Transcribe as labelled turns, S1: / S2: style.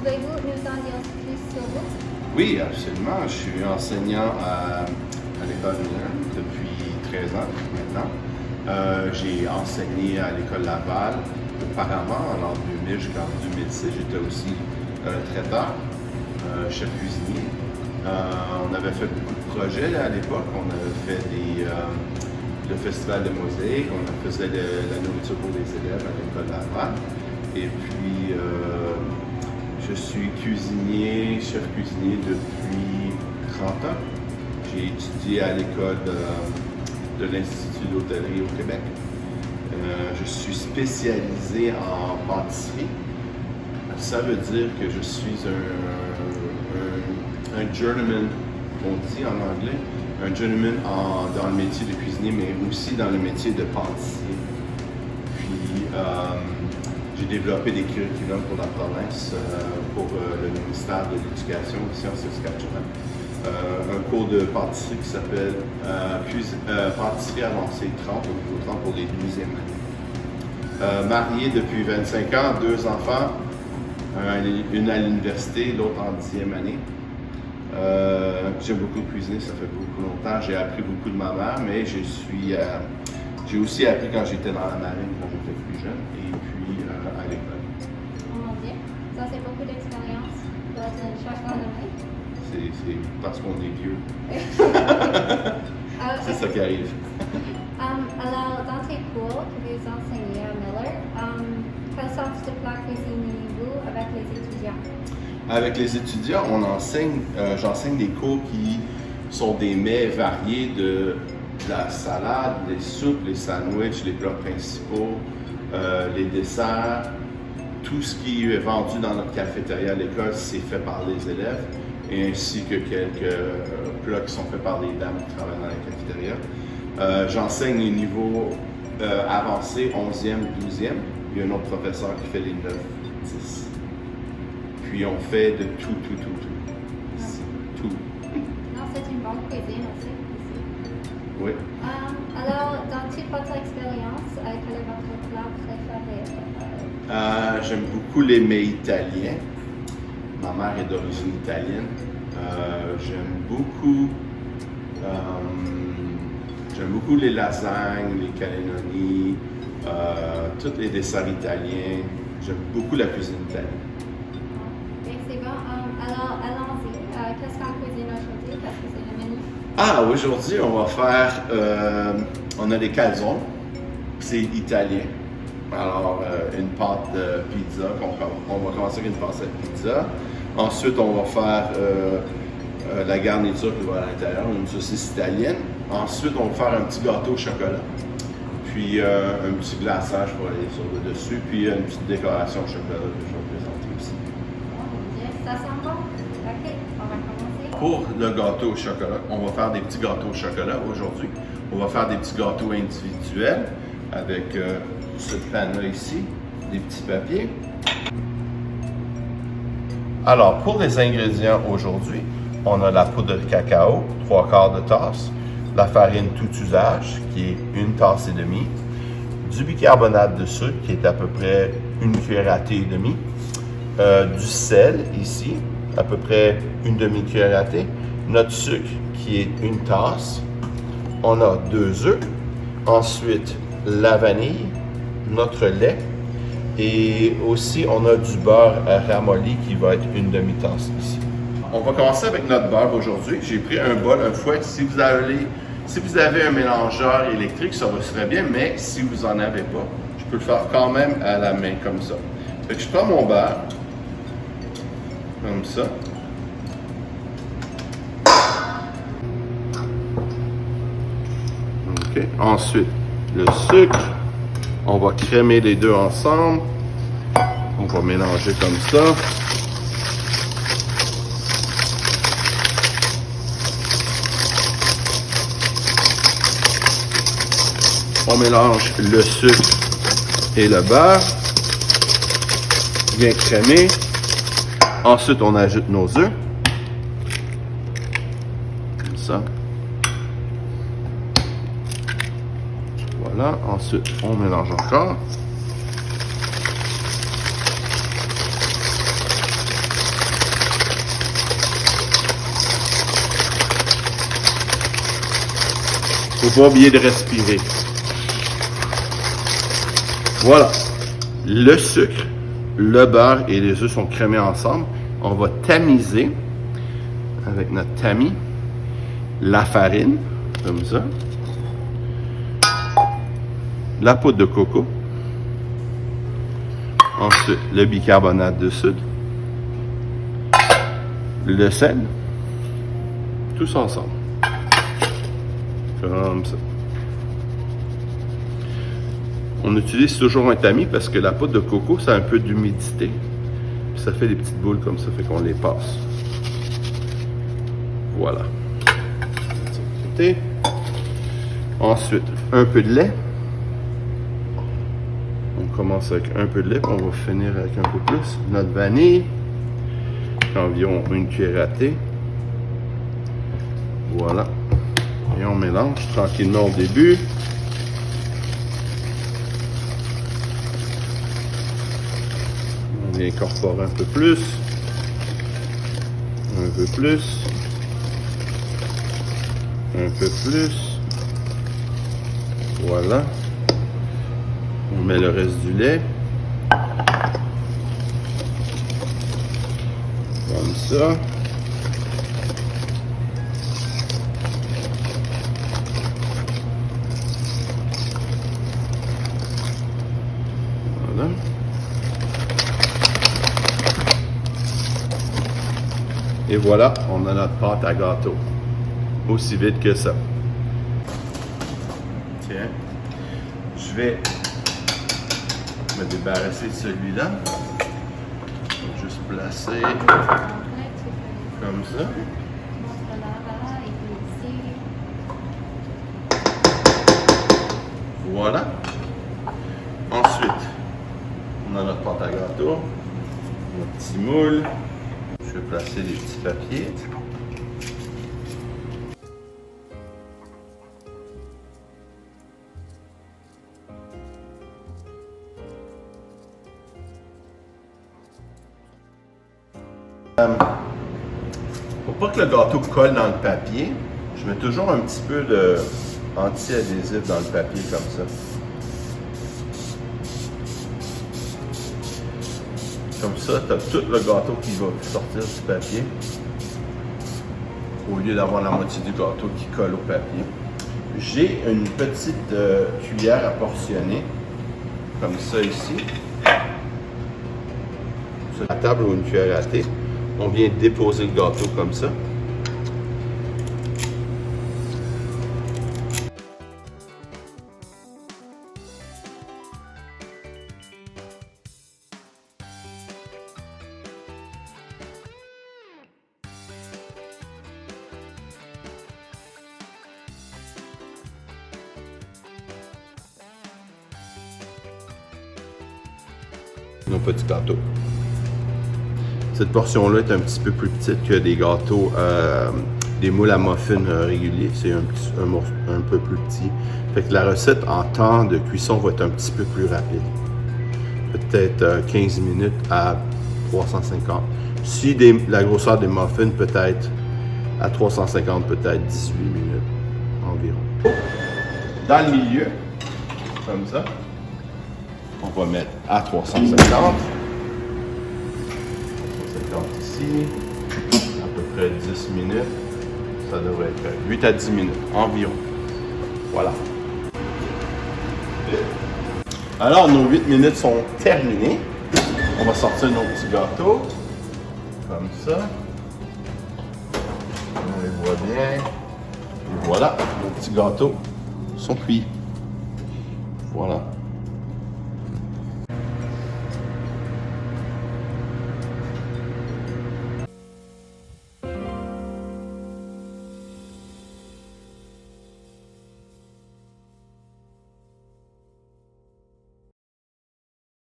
S1: Pouvez-vous nous en dire plus sur vous?
S2: Oui, absolument. Je suis enseignant à l'École Miller depuis 13 ans maintenant. J'ai enseigné à l'École Laval auparavant, en l'an 2000 jusqu'en 2006. J'étais aussi traiteur, chef cuisinier. On avait fait beaucoup de projets à l'époque. On avait fait le festival de mosaïque, on faisait la nourriture pour les élèves à l'École Laval. Et puis, je suis chef cuisinier depuis 30 ans. J'ai étudié à l'école de l'Institut d'hôtellerie au Québec. Je suis spécialisé en pâtisserie. Ça veut dire que je suis un journeyman, on dit en anglais, un journeyman dans le métier de cuisinier, mais aussi dans le métier de pâtissier. Puis, j'ai développé des curriculums pour la province, pour le ministère de l'Éducation ici en Saskatchewan. Un cours de pâtisserie qui s'appelle Pâtisserie avancée 30, au niveau 30 pour les 12e années. Marié depuis 25 ans, 2 enfants, une à l'université, l'autre en 10e année. J'aime beaucoup cuisiner, ça fait beaucoup longtemps. J'ai appris beaucoup de ma mère, mais j'ai aussi appris quand j'étais dans la marine, quand j'étais plus jeune, et puis à l'école.
S1: Oh mon Dieu, ça c'est beaucoup d'expérience dans un changement de vie.
S2: C'est parce qu'on est vieux. C'est ça qui arrive.
S1: Alors, dans tes cours que vous enseignez à Miller, quelle sorte de plat cuisinez-vous avec les étudiants?
S2: Avec les étudiants, j'enseigne des cours qui sont des mets variés de la salade, les soupes, les sandwichs, les plats principaux, les desserts. Tout ce qui est vendu dans notre cafétéria à l'école, c'est fait par les élèves, et ainsi que quelques plats qui sont faits par les dames qui travaillent dans la cafétéria. J'enseigne les niveaux avancés, 11e, 12e. Il y a un autre professeur qui fait les 9, 10. Puis on fait de tout. Tout.
S1: Non, c'est une bonne cuisine aussi.
S2: Oui.
S1: Alors, dans toute votre expérience, quel est votre plat préféré?
S2: J'aime beaucoup les mets italiens. Ma mère est d'origine italienne. J'aime beaucoup les lasagnes, les cannelloni, tous les desserts italiens. J'aime beaucoup la cuisine italienne.
S1: C'est bon. Alors, allons-y. Qu'est-ce qu'on cuisine aujourd'hui? Parce que c'est le menu.
S2: Aujourd'hui, on va faire... on a des calzones. C'est italien. Alors, une pâte de pizza. On va commencer avec une pâte de pizza. Ensuite, on va faire la garniture qui va à l'intérieur, une saucisse italienne. Ensuite, on va faire un petit gâteau au chocolat. Puis un petit glaçage pour aller sur le dessus. Puis une petite décoration au chocolat que je vais présenter aussi.
S1: Ça sent bon. OK, on va commencer.
S2: Pour le gâteau au chocolat, on va faire des petits gâteaux au chocolat aujourd'hui. On va faire des petits gâteaux individuels avec ce pan-là ici, des petits papiers. Alors, pour les ingrédients aujourd'hui, on a la poudre de cacao, 3/4 de tasse, la farine tout usage, qui est 1 tasse et demie, du bicarbonate de soude, qui est à peu près 1 cuillère à thé et demie, du sel ici, à peu près 1 demi-cuillère à thé, notre sucre, qui est 1 tasse, on a 2 œufs, ensuite la vanille, notre lait, et aussi on a du beurre ramolli qui va être 1 demi-tasse ici. On va commencer avec notre beurre aujourd'hui. J'ai pris un bol, un fouet. Si vous avez un mélangeur électrique, ça serait bien, mais si vous n'en avez pas, je peux le faire quand même à la main comme ça. Fait que je prends mon beurre, comme ça. OK. Ensuite, le sucre. On va crémer les deux ensemble. On va mélanger comme ça. On mélange le sucre et le beurre. Bien crémé. Ensuite, on ajoute nos œufs. Comme ça. Voilà. Ensuite, on mélange encore. Faut pas oublier de respirer. Voilà. Le sucre, le beurre et les œufs sont crémés ensemble. On va tamiser avec notre tamis la farine, comme ça. La poudre de coco. Ensuite, le bicarbonate de soude. Le sel. Tous ensemble. Comme ça. On utilise toujours un tamis parce que la poudre de coco, ça a un peu d'humidité. Puis ça fait des petites boules comme ça, fait qu'on les passe. Voilà. Ensuite, un peu de lait. On commence avec un peu de lait, puis on va finir avec un peu plus. Notre vanille, environ une cuillère à thé. Voilà. Et on mélange tranquillement au début. On incorpore un peu plus. Un peu plus. Un peu plus. Voilà. On met le reste du lait. Comme ça. Voilà. Et voilà, on a notre pâte à gâteau. Aussi vite que ça. Tiens, je vais me débarrasser de celui-là. Juste placer comme ça. Voilà. Ensuite, on a notre pâte à gâteau, notre petit moule. Je vais placer des petits papiers. Pour pas que le gâteau colle dans le papier, je mets toujours un petit peu de anti-adhésif dans le papier comme ça. Comme ça, tu as tout le gâteau qui va sortir du papier au lieu d'avoir la moitié du gâteau qui colle au papier. J'ai une petite cuillère à portionner comme ça ici. Sur la table ou une cuillère à thé. On vient déposer le gâteau comme ça. Nos petits gâteaux. Cette portion-là est un petit peu plus petite que des gâteaux, des moules à muffins réguliers. C'est un peu plus petit. Fait que la recette en temps de cuisson va être un petit peu plus rapide. Peut-être 15 minutes à 350. Si la grosseur des muffins peut être à 350, peut-être 18 minutes environ. Dans le milieu, comme ça, on va mettre à 350. Ici, à peu près 10 minutes. Ça devrait être 8 à 10 minutes environ. Voilà. Alors, nos 8 minutes sont terminées. On va sortir nos petits gâteaux. Comme ça. On les voit bien. Et voilà, nos petits gâteaux sont cuits. Voilà.